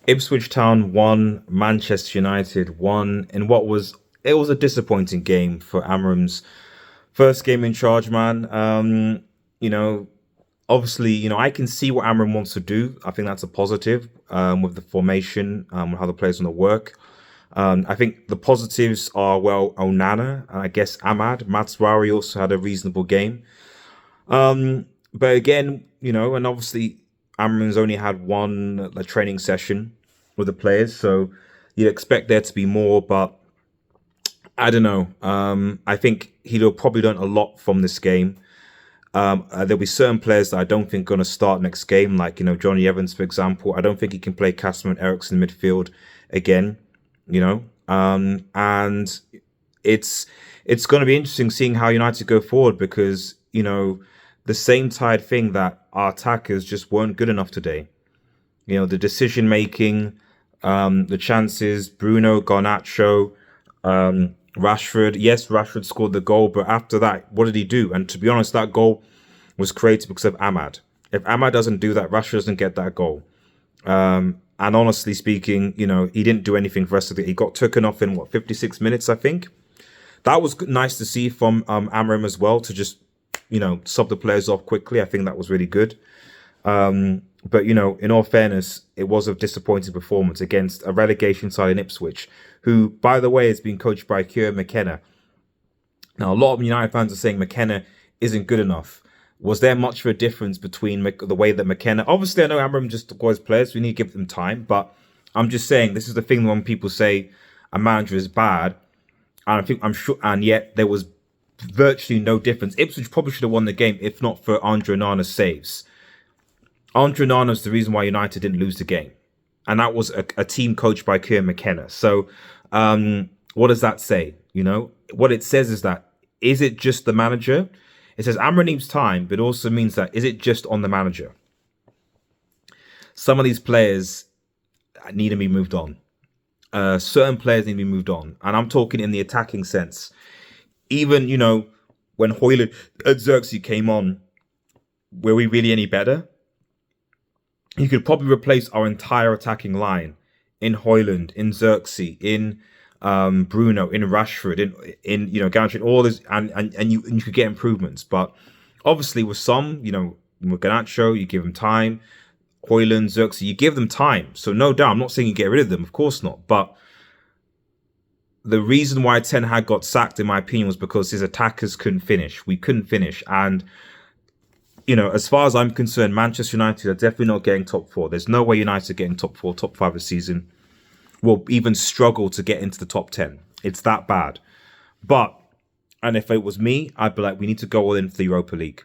Ipswich Town won, Manchester United won in what was it was a disappointing game for Amorim's first game in charge, man. You know, obviously, I can see what Amorim wants to do. I think that's a positive with the formation, how the players want to work. I think the positives are, well, Onana and I guess Matswari also had a reasonable game. But again, and obviously Amorim's only had one training session with the players, so you'd expect there to be more, but I don't know. I think he'll probably learn a lot from this game. There'll be certain players that I don't think are going to start next game, like, Johnny Evans, for example. I don't think he can play Casper and Ericsson midfield again, and it's going to be interesting seeing how United go forward because, the same tired thing that our attackers just weren't good enough today. The decision making, the chances, Bruno, Garnacho, Rashford. Yes, Rashford scored the goal, but after that, what did he do? And to be honest, that goal was created because of Ahmad. If Ahmad doesn't do that, Rashford doesn't get that goal. And honestly speaking, he didn't do anything for the rest of it. He got taken off in 56 minutes, I think. That was nice to see from Amorim as well, to just sub the players off quickly. I think that was really good. But, in all fairness, it was a disappointing performance against a relegation side in Ipswich, who, by the way, has been coached by Kieran McKenna. Now, a lot of United fans are saying McKenna isn't good enough. Was there much of a difference between the way that McKenna... Obviously, I know Amorim just acquires players. We need to give them time. But I'm just saying, this is the thing when people say a manager is bad. And I'm sure... And yet, there was virtually no difference. Ipswich probably should have won the game if not for Andre Onana's saves. Andre Onana's the reason why United didn't lose the game. And that was a team coached by Kieran McKenna. So what does that say? What it says is that, is it just the manager? It says Amorim needs time, but it also means that, is it just on the manager? Some of these players need to be moved on. Certain players need to be moved on. And I'm talking in the attacking sense. Even, when Højlund and Xerxes came on, were we really any better? You could probably replace our entire attacking line in Højlund, in Xerxes, in Bruno, in Rashford, in Garnacho, all this, and you could get improvements. But obviously, with some, with Garnacho, you give them time. Højlund, Xerxes, you give them time. So no doubt, I'm not saying you get rid of them, of course not. But the reason why Ten Hag got sacked, in my opinion, was because his attackers couldn't finish. We couldn't finish, and as far as I'm concerned, Manchester United are definitely not getting top four. There's no way United are getting top four, top five this season. Will even struggle to get into the top 10. It's that bad. And if it was me, I'd be like, we need to go all in for the Europa League.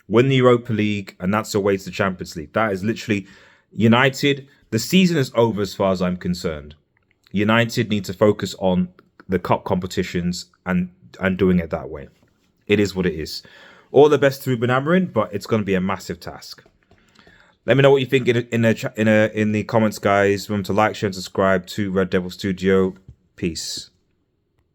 Win the Europa League, and that's the way to the Champions League. That is literally United. The season is over as far as I'm concerned. United need to focus on the cup competitions and doing it that way. It is what it is. All the best to Ruben Amorim, but it's going to be a massive task. Let me know what you think in the comments, guys. Remember to like, share, and subscribe to Red Devil Studio. Peace.